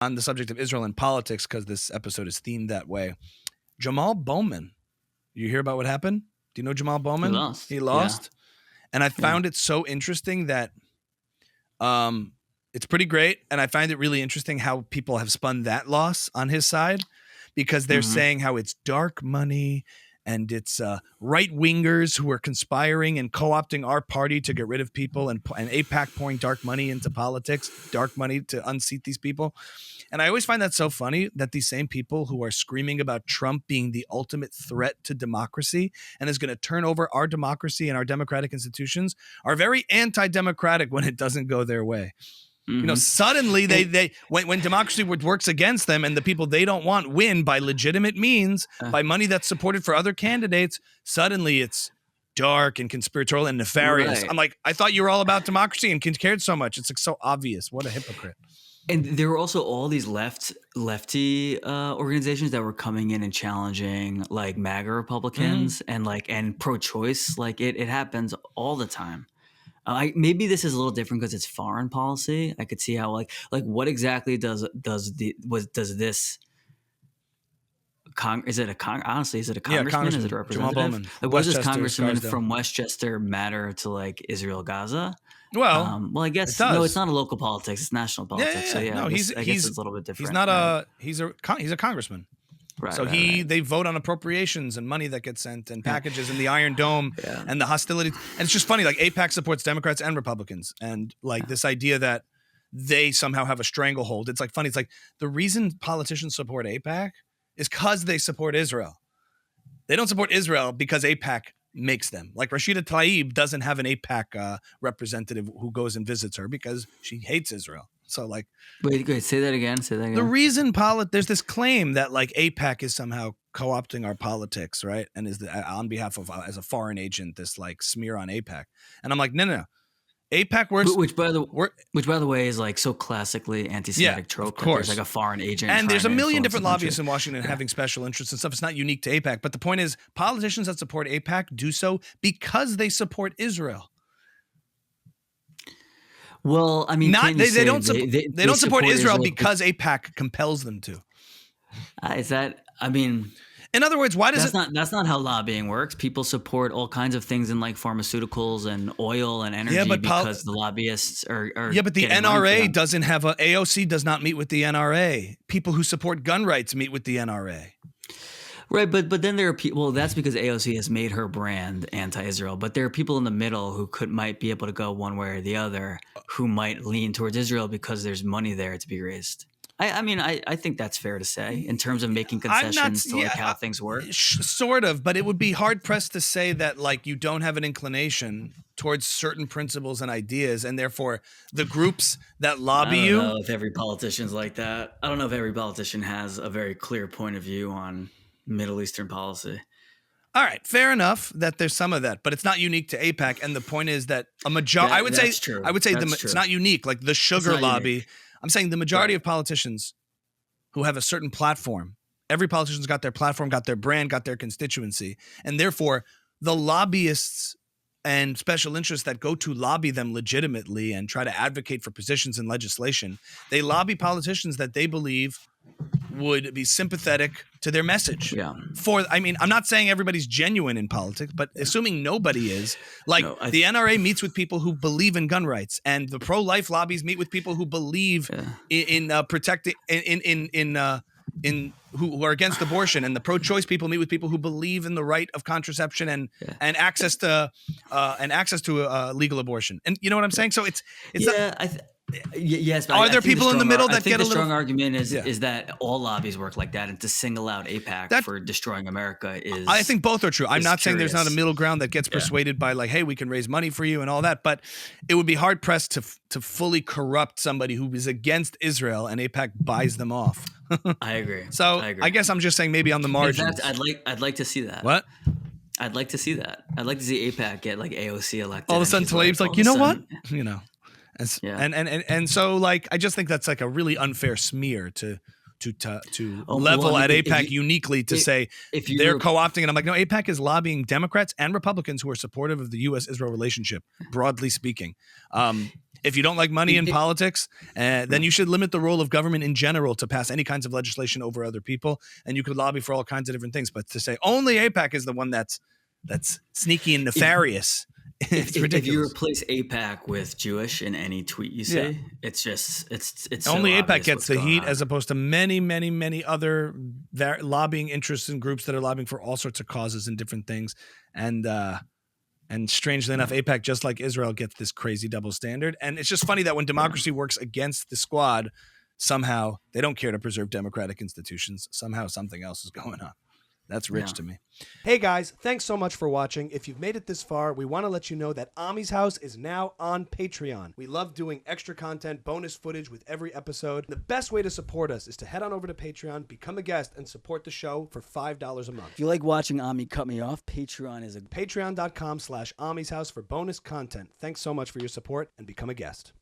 on the subject of Israel and politics, because this episode is themed that way. Jamal Bowman, you hear about what happened? Do you know Jamal Bowman? He lost. Yeah. And I found it so interesting that it's pretty great. And I find it really interesting how people have spun that loss on his side, because they're saying how it's dark money and it's right-wingers who are conspiring and co-opting our party to get rid of people, and AIPAC pouring dark money into politics, dark money to unseat these people. And I always find that so funny that these same people who are screaming about Trump being the ultimate threat to democracy and is going to turn over our democracy and our democratic institutions are very anti-democratic when it doesn't go their way. You know, suddenly when democracy works against them and the people they don't want win by legitimate means, by money that's supported for other candidates, suddenly it's dark and conspiratorial and nefarious. Right. I'm like, I thought you were all about democracy and cared so much. It's like so obvious. What a hypocrite. And there were also all these lefty organizations that were coming in and challenging like MAGA Republicans and pro-choice. Like it happens all the time. Maybe this is a little different because it's foreign policy. I could see how like what exactly does this is it a congressman? Is it a representative? Jamal Bowman. Like, what does this congressman from Westchester matter to like Israel Gaza? Well, I guess no, it's not a local politics; it's national politics. Yeah. So I guess it's a little bit different. He's not he's a congressman. Right, so they vote on appropriations and money that gets sent and packages in the Iron Dome and the hostility. And it's just funny, like AIPAC supports Democrats and Republicans. And like this idea that they somehow have a stranglehold. It's like funny. It's like the reason politicians support AIPAC is because they support Israel. They don't support Israel because AIPAC makes them. Like Rashida Tlaib doesn't have an AIPAC representative who goes and visits her because she hates Israel. So like, wait, say that again. The reason there's this claim that like AIPAC is somehow co-opting our politics, right? And is on behalf of as a foreign agent, this like smear on AIPAC. And I'm like, no. AIPAC works, which by the way is like so classically anti-Semitic trope. Of course, there's like a foreign agent, and there's a million different lobbyists in Washington having special interests and stuff. It's not unique to AIPAC, but the point is, politicians that support AIPAC do so because they support Israel. Well, I mean, they don't support Israel because AIPAC compels them to. Is that? I mean, in other words, why does that's not how lobbying works. People support all kinds of things in like pharmaceuticals and oil and energy because the lobbyists are. Yeah, but the NRA doesn't have AOC does not meet with the NRA. People who support gun rights meet with the NRA. Right, but then there are people. Well, that's because AOC has made her brand anti-Israel. But there are people in the middle who might be able to go one way or the other, who might lean towards Israel because there's money there to be raised. I mean, I think that's fair to say in terms of making concessions to like how things work. Sort of, but it would be hard pressed to say that like you don't have an inclination towards certain principles and ideas, and therefore the groups that lobby you. I don't know if every politician's like that. I don't know if every politician has a very clear point of view on Middle Eastern policy. All right, fair enough that there's some of that, but it's not unique to AIPAC. And the point is that a majority, I would say it's not unique. Like the sugar lobby, unique. I'm saying the majority of politicians who have a certain platform, every politician's got their platform, got their brand, got their constituency. And therefore the lobbyists and special interests that go to lobby them legitimately and try to advocate for positions in legislation, they lobby politicians that they believe would be sympathetic to their message. Yeah. I'm not saying everybody's genuine in politics, but assuming nobody is, like the NRA meets with people who believe in gun rights, and the pro-life lobbies meet with people who believe in protecting who are against abortion, and the pro-choice people meet with people who believe in the right of contraception and access to legal abortion. And you know what I'm saying? So it's yes. But are there people in the middle that get a little? The strong argument is that all lobbies work like that, and to single out AIPAC for destroying America is. I think both are true. I'm not saying there's not a middle ground that gets persuaded by like, hey, we can raise money for you and all that, but it would be hard pressed to fully corrupt somebody who is against Israel, and AIPAC buys them off. I agree. So I guess I'm just saying maybe on the margins. In fact, I'd like to see that. What? I'd like to see that. I'd like to see AIPAC get like AOC elected. All of a sudden, Tlaib's like, you know what? You know. And so like I just think that's like a really unfair smear to level at AIPAC uniquely to say if they're co-opting. And I'm like, no, AIPAC is lobbying Democrats and Republicans who are supportive of the U.S.-Israel relationship, broadly speaking. If you don't like money in politics, then you should limit the role of government in general to pass any kinds of legislation over other people, and you could lobby for all kinds of different things. But to say only AIPAC is the one that's sneaky and nefarious, it's ridiculous. If you replace AIPAC with Jewish in any tweet you see, it's just it's only so AIPAC gets the heat on. as opposed to many other lobbying interests and groups that are lobbying for all sorts of causes and different things. And strangely enough, AIPAC, just like Israel, gets this crazy double standard. And it's just funny that when democracy works against the squad, somehow they don't care to preserve democratic institutions. Somehow something else is going on. That's rich to me. Hey guys, thanks so much for watching. If you've made it this far, we want to let you know that Ami's House is now on Patreon. We love doing extra content, bonus footage with every episode. The best way to support us is to head on over to Patreon, become a guest, and support the show for $5 a month. If you like watching Ami cut me off, Patreon is a Patreon.com/Ami's House for bonus content. Thanks so much for your support and become a guest.